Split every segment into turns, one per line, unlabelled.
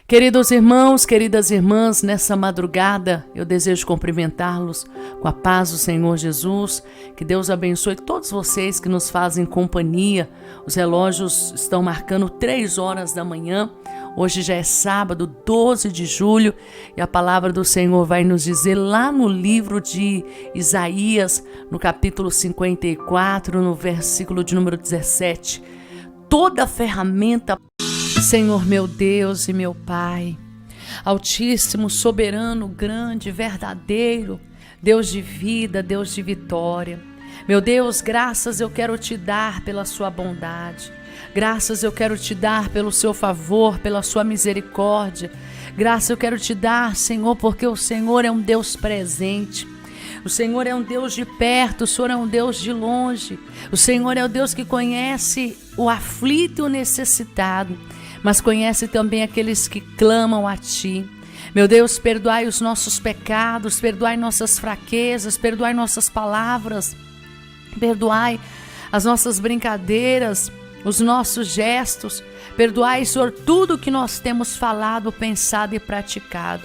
Queridos irmãos, queridas irmãs, nessa madrugada eu desejo cumprimentá-los com a paz do Senhor Jesus. Que Deus abençoe todos vocês que nos fazem companhia. Os relógios estão marcando 3 horas da manhã. Hoje já é sábado, 12 de julho, e a palavra do Senhor vai nos dizer lá no livro de Isaías, no capítulo 54, no versículo de número 17. Toda ferramenta, Senhor meu Deus e meu Pai, Altíssimo, soberano, grande, verdadeiro, Deus de vida, Deus de vitória. Meu Deus, graças eu quero te dar pela sua bondade. Graças eu quero te dar pelo seu favor, pela sua misericórdia. Graças eu quero te dar, Senhor, porque o Senhor é um Deus presente. O Senhor é um Deus de perto, o Senhor é um Deus de longe. O Senhor é o Deus que conhece o aflito e o necessitado, mas conhece também aqueles que clamam a Ti. Meu Deus, perdoai os nossos pecados, perdoai nossas fraquezas, perdoai nossas palavras, perdoai as nossas brincadeiras, os nossos gestos. Perdoai, Senhor, tudo que nós temos falado, pensado e praticado.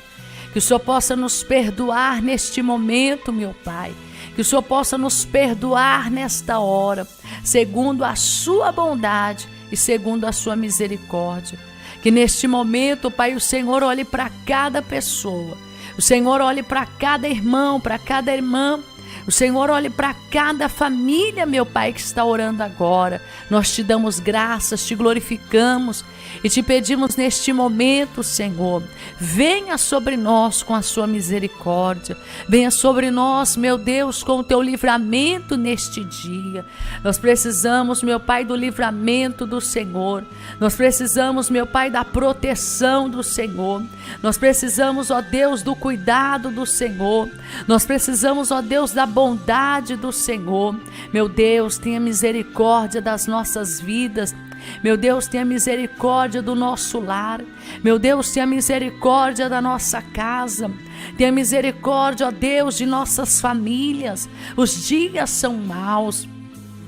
Que o Senhor possa nos perdoar neste momento, meu Pai. Que o Senhor possa nos perdoar nesta hora, segundo a sua bondade e segundo a sua misericórdia. Que neste momento, Pai, o Senhor olhe para cada pessoa. O Senhor olhe para cada irmão, para cada irmã. O Senhor olhe para cada família, meu Pai, que está orando agora. Nós te damos graças, te glorificamos e te pedimos neste momento, Senhor, venha sobre nós com a sua misericórdia. Venha sobre nós, meu Deus, com o teu livramento neste dia. Nós precisamos, meu Pai, do livramento do Senhor. Nós precisamos, meu Pai, da proteção do Senhor. Nós precisamos, ó Deus, do cuidado do Senhor. Nós precisamos, ó Deus, da bondade do Senhor. Meu Deus, tenha misericórdia das nossas vidas. Meu Deus, tenha misericórdia do nosso lar. Meu Deus, tenha misericórdia da nossa casa. Tenha misericórdia, ó Deus, de nossas famílias. Os dias são maus.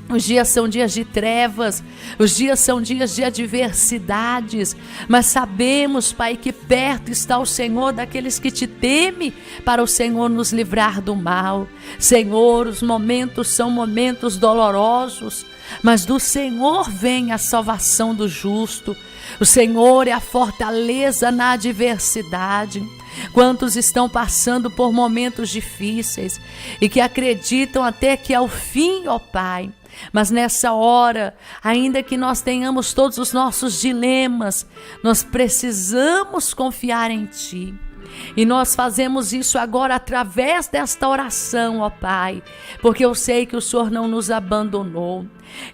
Os dias são dias de trevas, os dias são dias de adversidades, mas sabemos, Pai, que perto está o Senhor daqueles que te temem, para o Senhor nos livrar do mal. Senhor, os momentos são momentos dolorosos, mas do Senhor vem a salvação do justo. O Senhor é a fortaleza na adversidade. Quantos estão passando por momentos difíceis e que acreditam até que é o fim, ó Pai. Mas nessa hora, ainda que nós tenhamos todos os nossos dilemas, nós precisamos confiar em Ti. E nós fazemos isso agora através desta oração, ó Pai, porque eu sei que o Senhor não nos abandonou.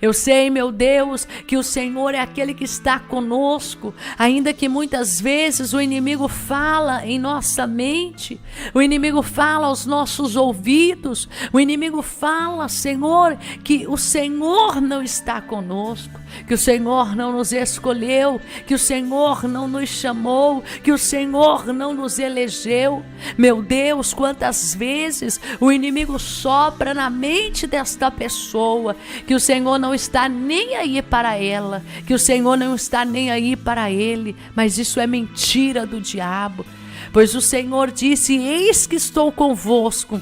Eu sei, meu Deus, que o Senhor é aquele que está conosco, ainda que muitas vezes o inimigo fala em nossa mente, o inimigo fala aos nossos ouvidos, o inimigo fala, Senhor, que o Senhor não está conosco, que o Senhor não nos escolheu, que o Senhor não nos chamou, que o Senhor não nos elegeu. Meu Deus, quantas vezes o inimigo sopra na mente desta pessoa, que o Senhor não está nem aí para ela, que o Senhor não está nem aí para ele, mas isso é mentira do diabo, pois o Senhor disse: eis que estou convosco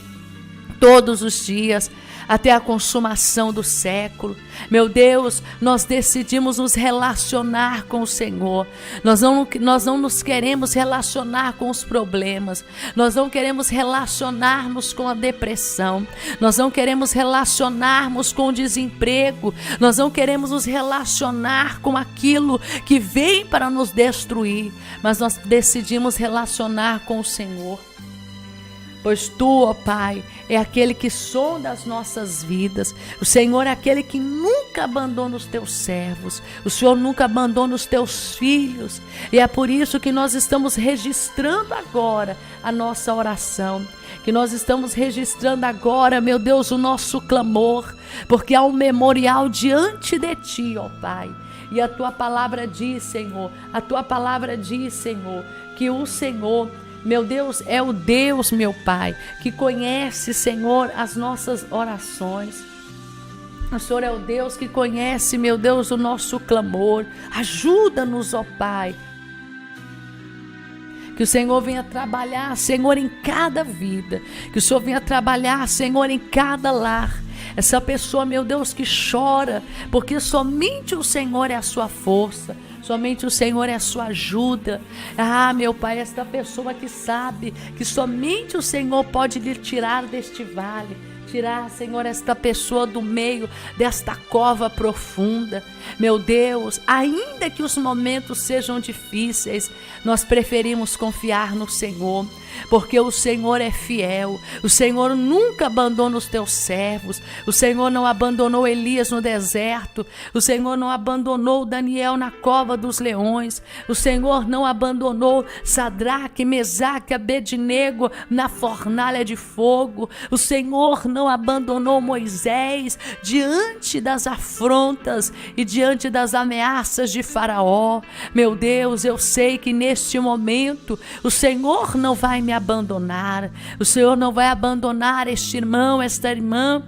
todos os dias, até a consumação do século. Meu Deus, nós decidimos nos relacionar com o Senhor. Nós não nos queremos relacionar com os problemas. Nós não queremos relacionar-nos com a depressão. Nós não queremos relacionar-nos com o desemprego. Nós não queremos nos relacionar com aquilo que vem para nos destruir. Mas nós decidimos relacionar com o Senhor. Pois Tu, ó Pai, é aquele que sonda as nossas vidas. O Senhor é aquele que nunca abandona os Teus servos. O Senhor nunca abandona os Teus filhos. E é por isso que nós estamos registrando agora a nossa oração. Que nós estamos registrando agora, meu Deus, o nosso clamor. Porque há um memorial diante de Ti, ó Pai. E a Tua palavra diz, Senhor, que o Senhor, meu Deus, é o Deus, meu Pai, que conhece, Senhor, as nossas orações. O Senhor é o Deus que conhece, meu Deus, o nosso clamor. Ajuda-nos, ó Pai, Que o Senhor venha trabalhar, Senhor, em cada vida. Que o Senhor venha trabalhar, Senhor, em cada lar. Essa pessoa, meu Deus, que chora, porque somente o Senhor é a sua força. Somente o Senhor é a sua ajuda. Ah, meu Pai, esta pessoa que sabe que somente o Senhor pode lhe tirar deste vale. Tirar, Senhor, esta pessoa do meio desta cova profunda. Meu Deus, ainda que os momentos sejam difíceis, nós preferimos confiar no Senhor, porque o Senhor é fiel. O Senhor nunca abandona os teus servos. O Senhor não abandonou Elias no deserto. O Senhor não abandonou Daniel na cova dos leões. O Senhor não abandonou Sadraque, Mesaque, Abednego na fornalha de fogo. O Senhor não abandonou Moisés diante das afrontas e diante das ameaças de Faraó. Meu Deus, eu sei que neste momento o Senhor não vai me abandonar. O Senhor não vai abandonar este irmão, esta irmã.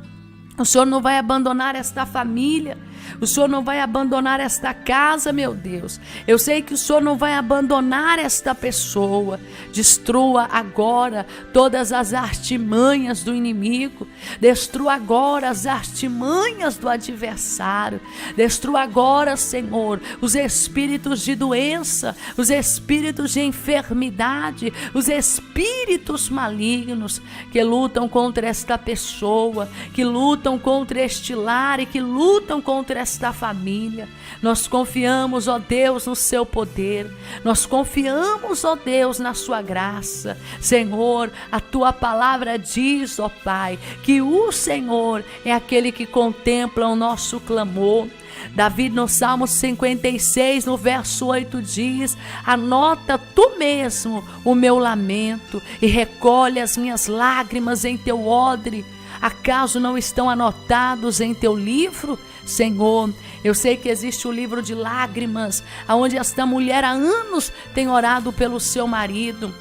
O Senhor não vai abandonar esta família. O Senhor não vai abandonar esta casa, meu Deus. Eu sei que o Senhor não vai abandonar esta pessoa. Destrua agora todas as artimanhas do inimigo. Destrua agora as artimanhas do adversário. Destrua agora, Senhor, os espíritos de doença, os espíritos de enfermidade, os espíritos malignos que lutam contra esta pessoa, que lutam contra este lar e que lutam contra esta família. Nós confiamos, ó Deus, no seu poder. Nós confiamos, ó Deus, na sua graça. Senhor, a tua palavra diz, ó Pai, que o Senhor é aquele que contempla o nosso clamor. Davi no Salmo 56, no verso 8 diz: anota tu mesmo o meu lamento e recolhe as minhas lágrimas em teu odre. Acaso não estão anotados em teu livro? Senhor, eu sei que existe o livro de lágrimas, onde esta mulher há anos tem orado pelo seu marido,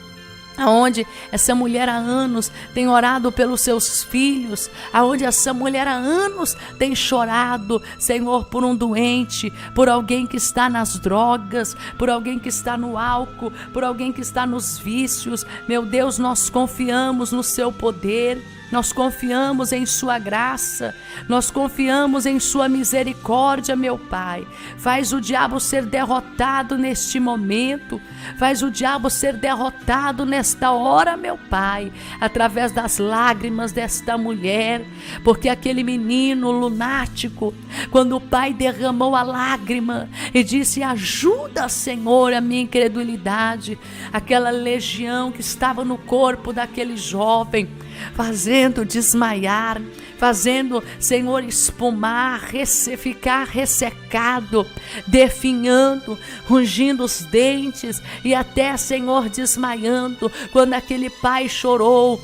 aonde essa mulher há anos tem orado pelos seus filhos, aonde essa mulher há anos tem chorado, Senhor, por um doente, por alguém que está nas drogas, por alguém que está no álcool, por alguém que está nos vícios. Meu Deus, nós confiamos no seu poder. Nós confiamos em sua graça, nós confiamos em sua misericórdia, meu Pai. Faz o diabo ser derrotado neste momento, faz o diabo ser derrotado nesta hora, meu Pai, através das lágrimas desta mulher, porque aquele menino lunático, quando o pai derramou a lágrima e disse: ajuda, Senhor, a minha incredulidade, aquela legião que estava no corpo daquele jovem, fazendo desmaiar, fazendo, Senhor, espumar, ficar ressecado, definhando, rangindo os dentes e até, Senhor, desmaiando. Quando aquele pai chorou,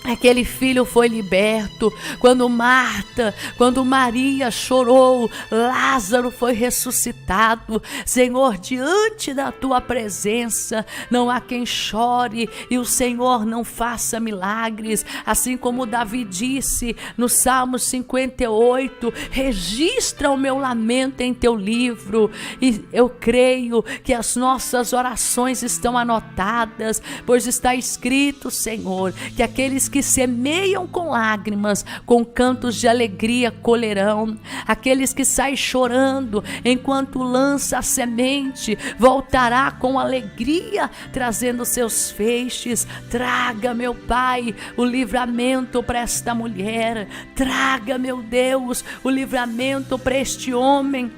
aquele filho foi liberto. Quando Maria chorou, Lázaro foi ressuscitado. Senhor, diante da tua presença não há quem chore e o Senhor não faça milagres. Assim como Davi disse no Salmo 58, registra o meu lamento em teu livro. E eu creio que as nossas orações estão anotadas, pois está escrito, Senhor, que aqueles que semeiam com lágrimas, com cantos de alegria colherão. Aqueles que saem chorando enquanto lança a semente, voltará com alegria, trazendo seus feixes. Traga, meu Pai, o livramento para esta mulher. Traga, meu Deus, o livramento para este homem.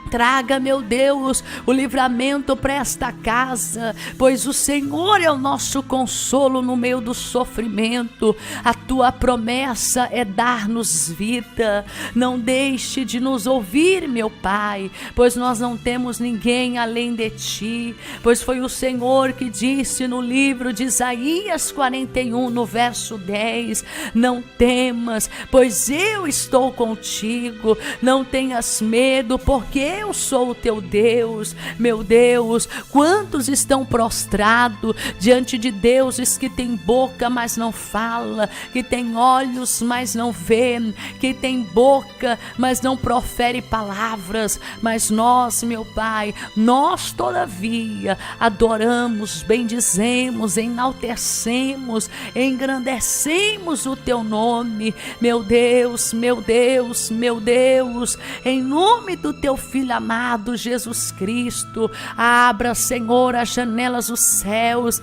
Traga, meu Deus, o livramento para esta casa, pois o Senhor é o nosso consolo no meio do sofrimento. A tua promessa é dar-nos vida. Não deixe de nos ouvir, meu Pai, pois nós não temos ninguém além de ti. Pois foi o Senhor que disse no livro de Isaías 41, no verso 10, não temas, pois eu estou contigo. Não tenhas medo, porque eu sou o teu Deus. Meu Deus, quantos estão prostrados diante de deuses que tem boca, mas não fala, que tem olhos, mas não vê, que tem boca, mas não profere palavras. Mas nós, meu Pai, nós todavia adoramos, bendizemos, enaltecemos, engrandecemos o teu nome. Meu Deus, meu Deus, meu Deus, em nome do teu Filho amado Jesus Cristo, abra, Senhor, as janelas dos céus,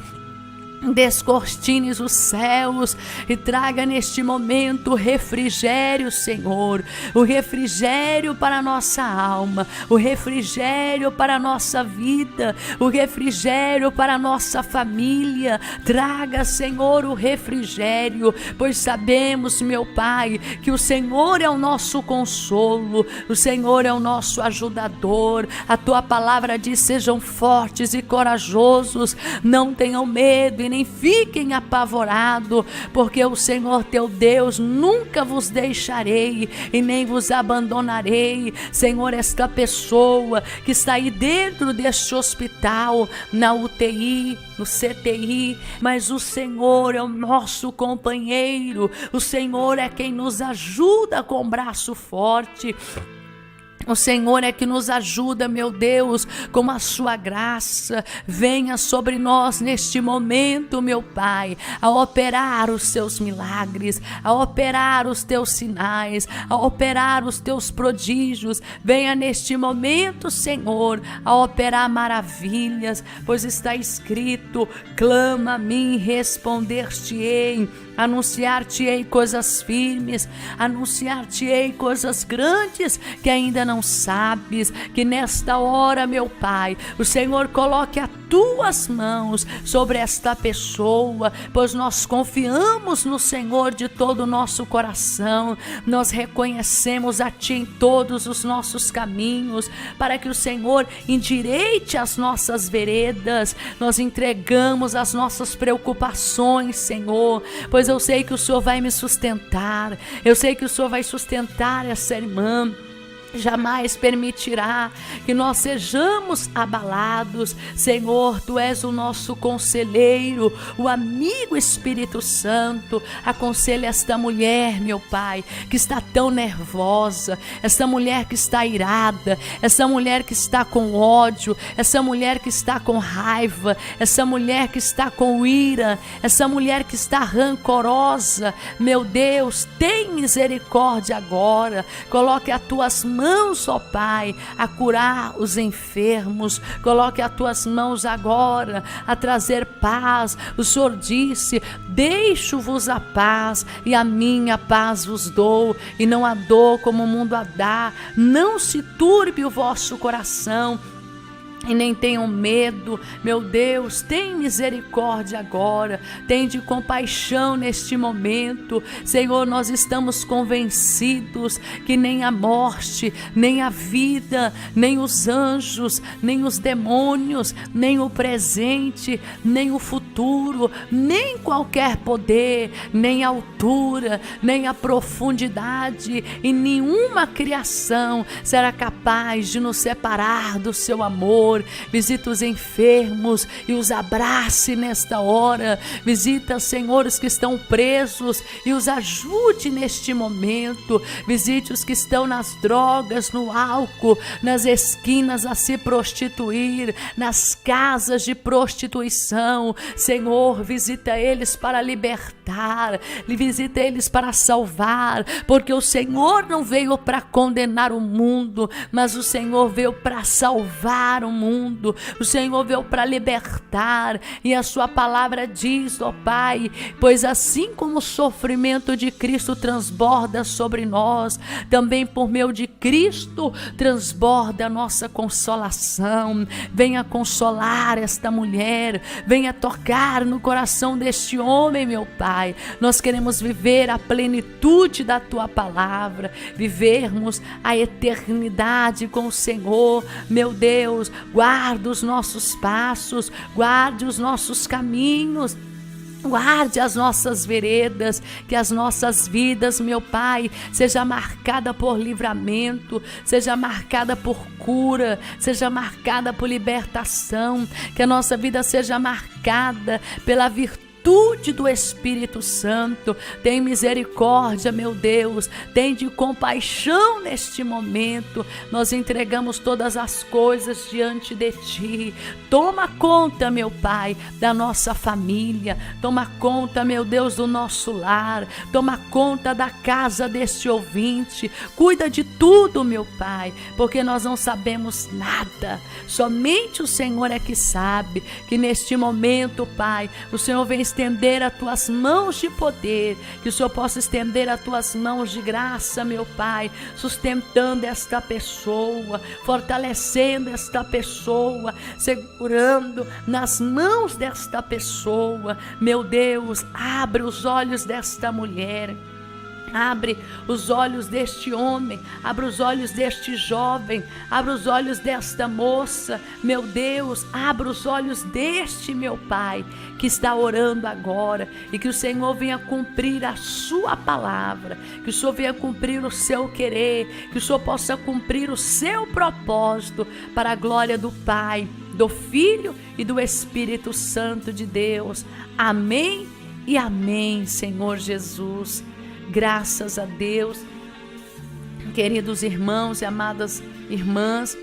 descortines os céus e traga neste momento o refrigério, Senhor, o refrigério para a nossa alma, o refrigério para a nossa vida, o refrigério para a nossa família. Traga, Senhor, o refrigério, pois sabemos, meu Pai, que o Senhor é o nosso consolo, o Senhor é o nosso ajudador. A tua palavra diz: sejam fortes e corajosos, não tenham medo e nem fiquem apavorados, porque o Senhor teu Deus nunca vos deixarei e nem vos abandonarei. Senhor, esta pessoa que está aí dentro deste hospital, na UTI, no CTI, mas o Senhor é o nosso companheiro, o Senhor é quem nos ajuda com o braço forte. O Senhor é que nos ajuda, meu Deus, com a sua graça. Venha sobre nós neste momento, meu Pai, a operar os seus milagres, a operar os teus sinais, a operar os teus prodígios. Venha neste momento, Senhor, a operar maravilhas, pois está escrito: clama a mim, responder-te-ei. Anunciar-te-ei coisas firmes, anunciar-te-ei coisas grandes que ainda não sabes. Que nesta hora, meu Pai, o Senhor coloque as tuas mãos sobre esta pessoa, pois nós confiamos no Senhor de todo o nosso coração. Nós reconhecemos a Ti em todos os nossos caminhos, para que o Senhor endireite as nossas veredas. Nós entregamos as nossas preocupações, Senhor, pois eu sei que o Senhor vai me sustentar, eu sei que o Senhor vai sustentar essa irmã. Jamais permitirá que nós sejamos abalados. Senhor, Tu és o nosso conselheiro, o amigo Espírito Santo. Aconselha esta mulher, meu Pai, que está tão nervosa, essa mulher que está irada, essa mulher que está com ódio, essa mulher que está com raiva, essa mulher que está com ira, essa mulher que está rancorosa. Meu Deus, tem misericórdia agora. Coloque as Tuas mãos, ó Pai, a curar os enfermos. Coloque as Tuas mãos agora a trazer paz. O Senhor disse: deixo-vos a paz e a minha paz vos dou, e não a dou como o mundo a dá. Não se turbe o vosso coração e nem tenham medo. Meu Deus, tem misericórdia agora, tem de compaixão neste momento. Senhor, nós estamos convencidos que nem a morte, nem a vida, nem os anjos, nem os demônios, nem o presente, nem o futuro, nem qualquer poder, nem a altura, nem a profundidade e nenhuma criação será capaz de nos separar do seu amor. Visita os enfermos e os abrace nesta hora. Visita, Senhor, os que estão presos e os ajude neste momento. Visite os que estão nas drogas, no álcool, nas esquinas a se prostituir, nas casas de prostituição. Senhor, visita eles para libertar, visita eles para salvar, porque o Senhor não veio para condenar o mundo, mas o Senhor veio para salvar o mundo. O Senhor veio para libertar, e a sua palavra diz, ó Pai, pois assim como o sofrimento de Cristo transborda sobre nós, também por meio de Cristo transborda a nossa consolação. Venha consolar esta mulher, venha tocar no coração deste homem, meu Pai. Nós queremos viver a plenitude da tua palavra, vivermos a eternidade com o Senhor. Meu Deus, guarda os nossos passos, guarde os nossos caminhos. Guarde as nossas veredas, que as nossas vidas, meu Pai, seja marcada por livramento, seja marcada por cura, seja marcada por libertação, que a nossa vida seja marcada pela virtude do Espírito Santo. Tem misericórdia, meu Deus, tem de compaixão neste momento. Nós entregamos todas as coisas diante de Ti. Toma conta, meu Pai, da nossa família. Toma conta, meu Deus, do nosso lar. Toma conta da casa deste ouvinte. Cuida de tudo, meu Pai, porque nós não sabemos nada. Somente o Senhor é que sabe. Que neste momento, Pai, o Senhor vem estender as tuas mãos de poder, que o Senhor possa estender as tuas mãos de graça, meu Pai, sustentando esta pessoa, fortalecendo esta pessoa, segurando nas mãos desta pessoa. Meu Deus, abre os olhos desta mulher. Abre os olhos deste homem, abre os olhos deste jovem, abre os olhos desta moça, meu Deus, abre os olhos deste meu Pai, que está orando agora, e que o Senhor venha cumprir a sua palavra, que o Senhor venha cumprir o seu querer, que o Senhor possa cumprir o seu propósito, para a glória do Pai, do Filho e do Espírito Santo de Deus. Amém e amém, Senhor Jesus. Graças a Deus. Queridos irmãos e amadas irmãs,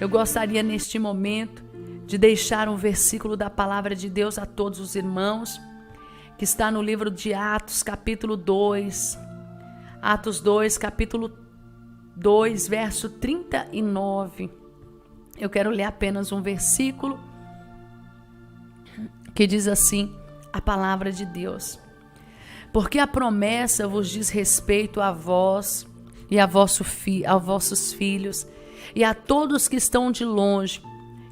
eu gostaria neste momento de deixar um versículo da palavra de Deus a todos os irmãos, que está no livro de Atos, capítulo 2. Atos 2, capítulo 2, verso 39. Eu quero ler apenas um versículo que diz assim, a palavra de Deus. Porque a promessa vos diz respeito a vós e a vossos filhos, e a todos que estão de longe,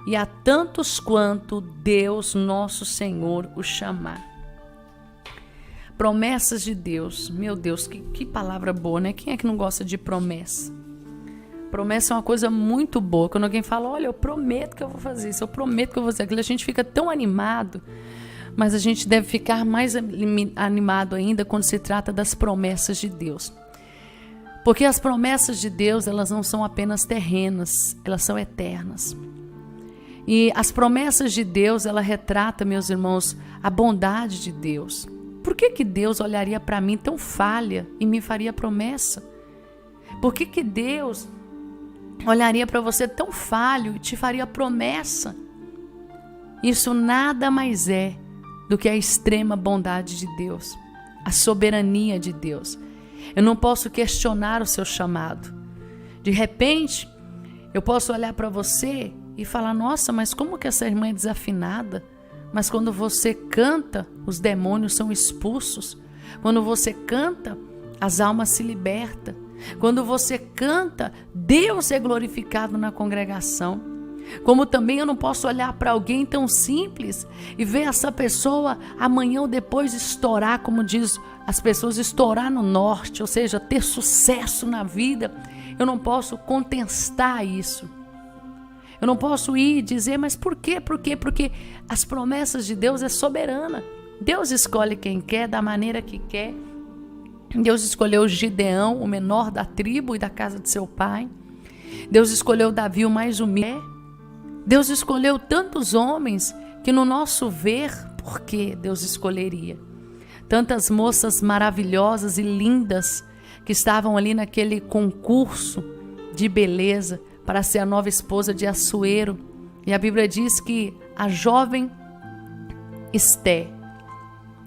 e a tantos quanto Deus nosso Senhor os chamar. Promessas de Deus, meu Deus, que palavra boa, né? Quem é que não gosta de promessa? Promessa é uma coisa muito boa. Quando alguém fala, olha, eu prometo que eu vou fazer isso, eu prometo que eu vou fazer aquilo, a gente fica tão animado. Mas a gente deve ficar mais animado ainda quando se trata das promessas de Deus. Porque as promessas de Deus, elas não são apenas terrenas, elas são eternas. E as promessas de Deus, ela retrata, meus irmãos, a bondade de Deus. Por que Deus olharia para mim tão falha e me faria promessa? Por que Deus olharia para você tão falho e te faria promessa? Isso nada mais é do que a extrema bondade de Deus, a soberania de Deus. Eu não posso questionar o seu chamado. De repente, eu posso olhar para você e falar, nossa, mas como que essa irmã é desafinada? Mas quando você canta, os demônios são expulsos. Quando você canta, as almas se libertam. Quando você canta, Deus é glorificado na congregação. Como também eu não posso olhar para alguém tão simples e ver essa pessoa amanhã ou depois estourar, como diz as pessoas, estourar no norte, ou seja, ter sucesso na vida. Eu não posso contestar isso. Eu não posso ir e dizer, mas por quê? Por quê? Porque as promessas de Deus é soberana. Deus escolhe quem quer, da maneira que quer. Deus escolheu Gideão, o menor da tribo e da casa de seu pai. Deus escolheu Davi, o mais humilde. Deus escolheu tantos homens que no nosso ver, por que Deus escolheria? Tantas moças maravilhosas e lindas que estavam ali naquele concurso de beleza para ser a nova esposa de Assuero. E a Bíblia diz que a jovem Esté,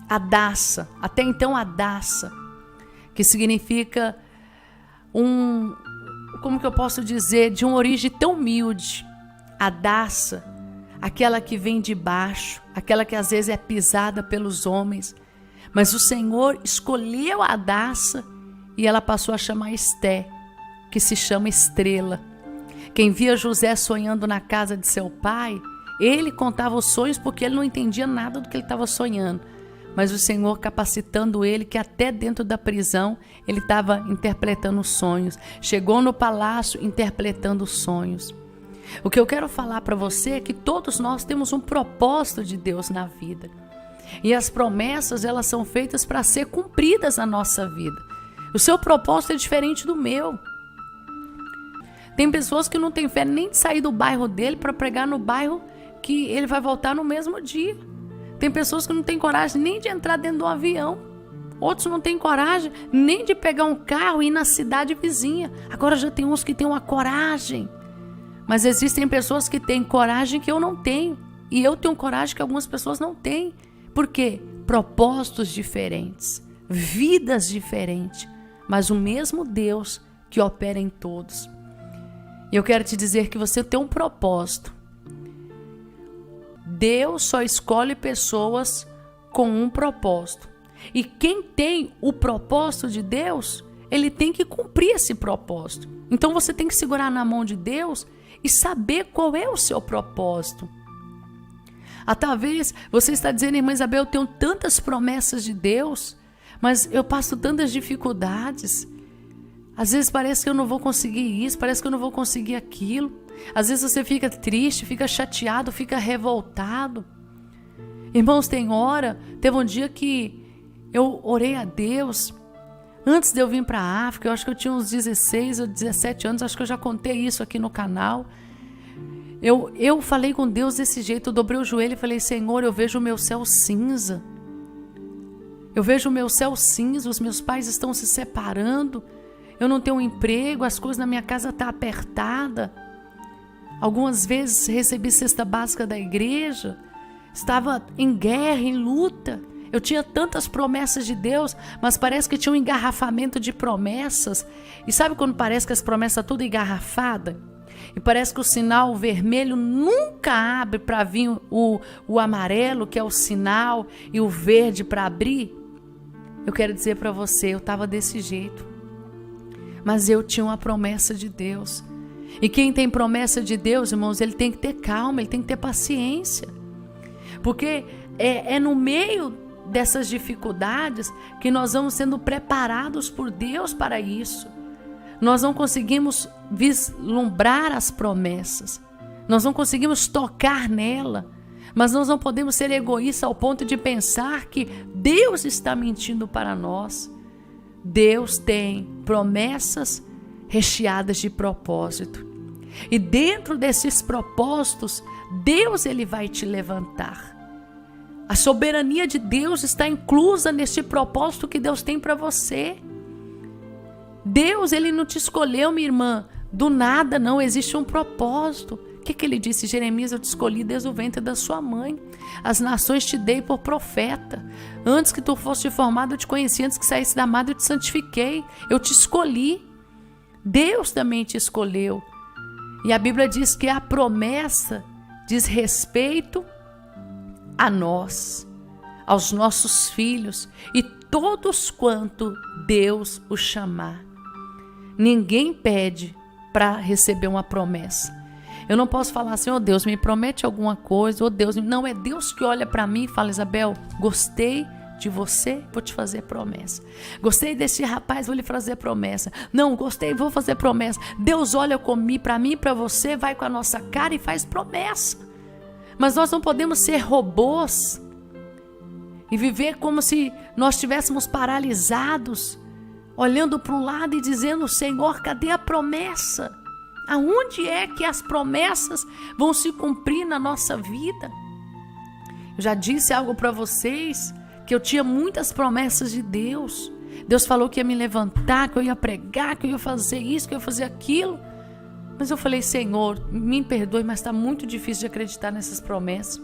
Hadassa, até então Hadassa, que significa como que eu posso dizer, de uma origem tão humilde. Hadassa, aquela que vem de baixo, aquela que às vezes é pisada pelos homens. Mas o Senhor escolheu a Hadassa e ela passou a chamar Esté, que se chama estrela. Quem via José sonhando na casa de seu pai, ele contava os sonhos porque ele não entendia nada do que ele estava sonhando. Mas o Senhor capacitando ele, que até dentro da prisão ele estava interpretando sonhos. Chegou no palácio interpretando sonhos. O que eu quero falar para você é que todos nós temos um propósito de Deus na vida. E as promessas, elas são feitas para ser cumpridas na nossa vida. O seu propósito é diferente do meu. Tem pessoas que não têm fé nem de sair do bairro dele para pregar no bairro que ele vai voltar no mesmo dia. Tem pessoas que não têm coragem nem de entrar dentro de um avião. Outros não têm coragem nem de pegar um carro e ir na cidade vizinha. Agora já tem uns que têm uma coragem. Mas existem pessoas que têm coragem que eu não tenho. E eu tenho coragem que algumas pessoas não têm. Por quê? Propósitos diferentes, vidas diferentes, mas o mesmo Deus que opera em todos. E eu quero te dizer que você tem um propósito. Deus só escolhe pessoas com um propósito. E quem tem o propósito de Deus, ele tem que cumprir esse propósito. Então você tem que segurar na mão de Deus e saber qual é o seu propósito. Talvez você está dizendo, irmã Isabel, eu tenho tantas promessas de Deus, mas eu passo tantas dificuldades. Às vezes parece que eu não vou conseguir isso, parece que eu não vou conseguir aquilo. Às vezes você fica triste, fica chateado, fica revoltado. Irmãos, teve um dia que eu orei a Deus, antes de eu vir para a África, eu acho que eu tinha uns 16 ou 17 anos, acho que eu já contei isso aqui no canal. Eu falei com Deus desse jeito, eu dobrei o joelho e falei, Senhor, eu vejo o meu céu cinza. Eu vejo o meu céu cinza, os meus pais estão se separando, eu não tenho um emprego, as coisas na minha casa estão apertadas. Algumas vezes recebi cesta básica da igreja, estava em guerra, em luta. Eu tinha tantas promessas de Deus, mas parece que tinha um engarrafamento de promessas. E sabe quando parece que as promessas estão tudo engarrafadas? E parece que o sinal vermelho nunca abre para vir o amarelo, que é o sinal, e o verde para abrir. Eu quero dizer para você, eu estava desse jeito. Mas eu tinha uma promessa de Deus. E quem tem promessa de Deus, irmãos, ele tem que ter calma, ele tem que ter paciência. Porque é no meio dessas dificuldades que nós vamos sendo preparados por Deus para isso. Nós não conseguimos vislumbrar as promessas, nós não conseguimos tocar nela, mas nós não podemos ser egoístas ao ponto de pensar que Deus está mentindo para nós. Deus tem promessas recheadas de propósito, e dentro desses propósitos, Deus ele vai te levantar. A soberania de Deus está inclusa neste propósito que Deus tem para você. Deus, ele não te escolheu, minha irmã, do nada, não. Existe um propósito. O que ele disse? Jeremias, eu te escolhi desde o ventre da sua mãe. As nações te dei por profeta. Antes que tu fosse formado, eu te conheci. Antes que saísse da madre, eu te santifiquei. Eu te escolhi. Deus também te escolheu. E a Bíblia diz que a promessa diz respeito a nós, aos nossos filhos e todos quanto Deus os chamar. Ninguém pede para receber uma promessa. Eu não posso falar assim, Deus, me promete alguma coisa, Deus, não, é Deus que olha para mim e fala, Isabel, gostei de você, vou te fazer promessa. Gostei desse rapaz, vou lhe fazer promessa. Não, gostei, vou fazer promessa. Deus olha para mim e para você, vai com a nossa cara e faz promessa. Mas nós não podemos ser robôs e viver como se nós estivéssemos paralisados, olhando para um lado e dizendo, Senhor, cadê a promessa? Aonde é que as promessas vão se cumprir na nossa vida? Eu já disse algo para vocês, que eu tinha muitas promessas de Deus. Deus falou que ia me levantar, que eu ia pregar, que eu ia fazer isso, que eu ia fazer aquilo. Mas eu falei, Senhor, me perdoe, mas está muito difícil de acreditar nessas promessas.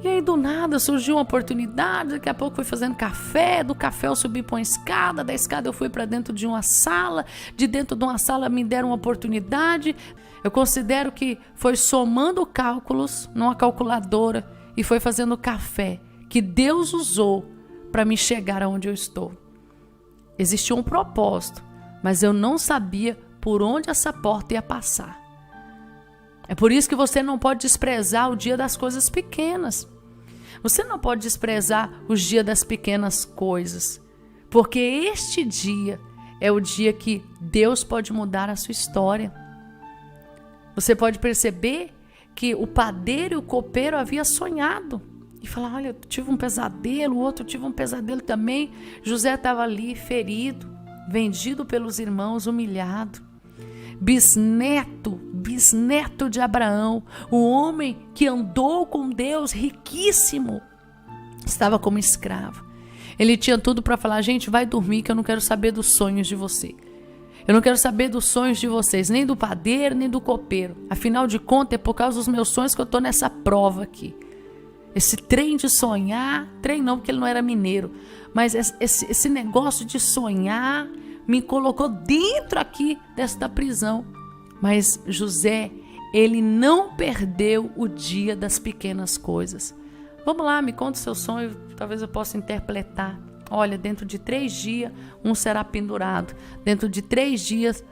E aí do nada surgiu uma oportunidade, daqui a pouco fui fazendo café, do café eu subi para uma escada, da escada eu fui para dentro de uma sala, de dentro de uma sala me deram uma oportunidade. Eu considero que foi somando cálculos numa calculadora e foi fazendo café que Deus usou para me chegar aonde eu estou. Existia um propósito, mas eu não sabia por onde essa porta ia passar. É por isso que você não pode desprezar o dia das coisas pequenas. Você não pode desprezar os dias das pequenas coisas. Porque este dia é o dia que Deus pode mudar a sua história. Você pode perceber que o padeiro e o copeiro haviam sonhado. e falar, olha, eu tive um pesadelo, o outro tive um pesadelo também. José estava ali ferido, vendido pelos irmãos, humilhado. Bisneto de Abraão, o homem que andou com Deus, riquíssimo, estava como escravo. Ele tinha tudo para falar, gente, vai dormir que eu não quero saber dos sonhos de você. Eu não quero saber dos sonhos de vocês, nem do padeiro, nem do copeiro. Afinal de contas, é por causa dos meus sonhos que eu estou nessa prova aqui. Esse trem de sonhar, trem não, porque ele não era mineiro, mas esse negócio de sonhar me colocou dentro aqui desta prisão. Mas José, ele não perdeu o dia das pequenas coisas. Vamos lá, me conta o seu sonho, talvez eu possa interpretar. Olha, dentro de 3 dias, um será pendurado. Dentro de 3 dias,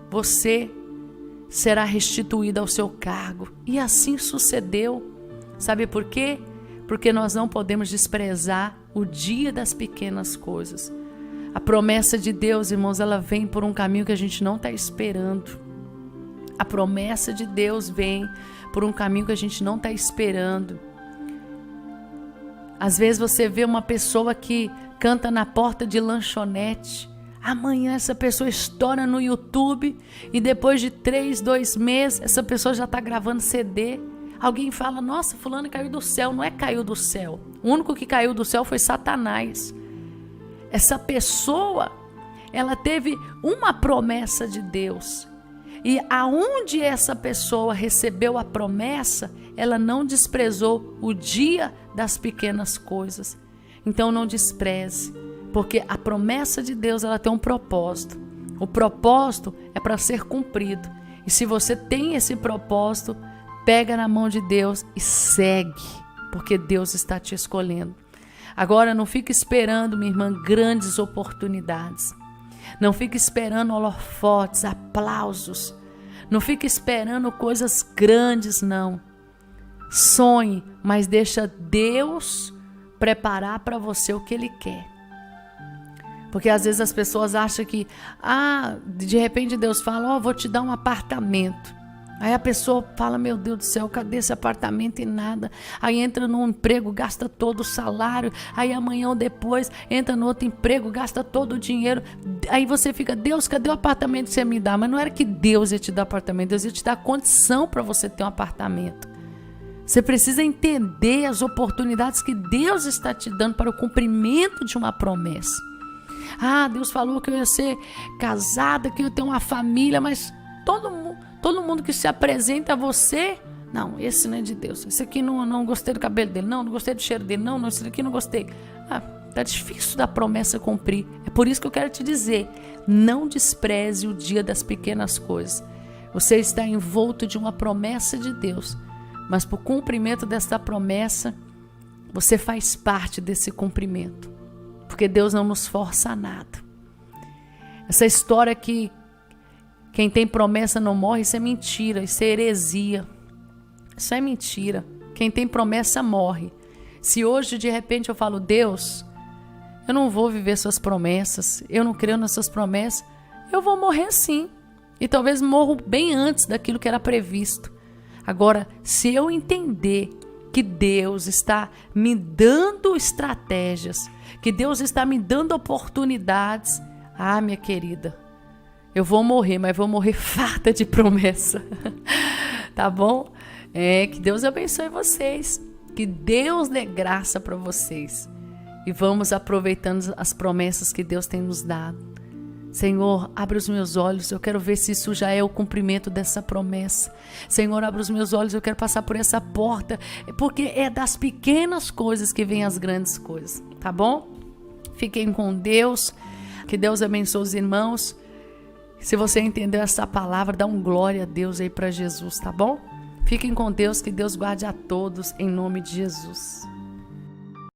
você será restituído ao seu cargo. E assim sucedeu. Sabe por quê? Porque nós não podemos desprezar o dia das pequenas coisas. A promessa de Deus, irmãos, ela vem por um caminho que a gente não está esperando. A promessa de Deus vem por um caminho que a gente não está esperando. Às vezes você vê uma pessoa que canta na porta de lanchonete. Amanhã essa pessoa estoura no YouTube e depois de 2 meses essa pessoa já está gravando CD. Alguém fala, nossa, fulano caiu do céu. Não é caiu do céu. O único que caiu do céu foi Satanás. Essa pessoa, ela teve uma promessa de Deus. E aonde essa pessoa recebeu a promessa, ela não desprezou o dia das pequenas coisas. Então não despreze, porque a promessa de Deus, ela tem um propósito. O propósito é para ser cumprido. E se você tem esse propósito, pega na mão de Deus e segue, porque Deus está te escolhendo. Agora não fique esperando, minha irmã, grandes oportunidades. Não fique esperando holofotes, aplausos. Não fique esperando coisas grandes, não. Sonhe, mas deixa Deus preparar para você o que Ele quer. Porque às vezes as pessoas acham que, de repente Deus fala, vou te dar um apartamento. Aí a pessoa fala, meu Deus do céu, cadê esse apartamento e nada? Aí entra num emprego, gasta todo o salário. Aí amanhã ou depois entra no outro emprego, gasta todo o dinheiro. Aí você fica, Deus, cadê o apartamento que você me dá? Mas não era que Deus ia te dar apartamento, Deus ia te dar condição para você ter um apartamento. Você precisa entender as oportunidades que Deus está te dando para o cumprimento de uma promessa. Deus falou que eu ia ser casada, que eu ia ter uma família, mas todo mundo que se apresenta a você, não, esse não é de Deus. Esse aqui não gostei do cabelo dele, não gostei do cheiro dele, não, esse aqui não gostei. Tá difícil da promessa cumprir. É por isso que eu quero te dizer, não despreze o dia das pequenas coisas. Você está envolto de uma promessa de Deus, mas por cumprimento desta promessa, você faz parte desse cumprimento, porque Deus não nos força a nada. Essa história que quem tem promessa não morre, isso é mentira, isso é heresia. Isso é mentira. Quem tem promessa morre. Se hoje de repente eu falo, Deus, eu não vou viver suas promessas, eu não creio nas suas promessas, eu vou morrer sim. E talvez morro bem antes daquilo que era previsto. Agora, se eu entender que Deus está me dando estratégias, que Deus está me dando oportunidades, minha querida, eu vou morrer, mas vou morrer farta de promessa. Tá bom? Que Deus abençoe vocês. Que Deus dê graça para vocês. E vamos aproveitando as promessas que Deus tem nos dado. Senhor, abre os meus olhos, eu quero ver se isso já é o cumprimento dessa promessa. Senhor, abre os meus olhos, eu quero passar por essa porta, porque é das pequenas coisas que vêm as grandes coisas. Tá bom? Fiquem com Deus. Que Deus abençoe os irmãos. Se você entendeu essa palavra, dá um glória a Deus aí para Jesus, tá bom? Fiquem com Deus, que Deus guarde a todos em nome de Jesus.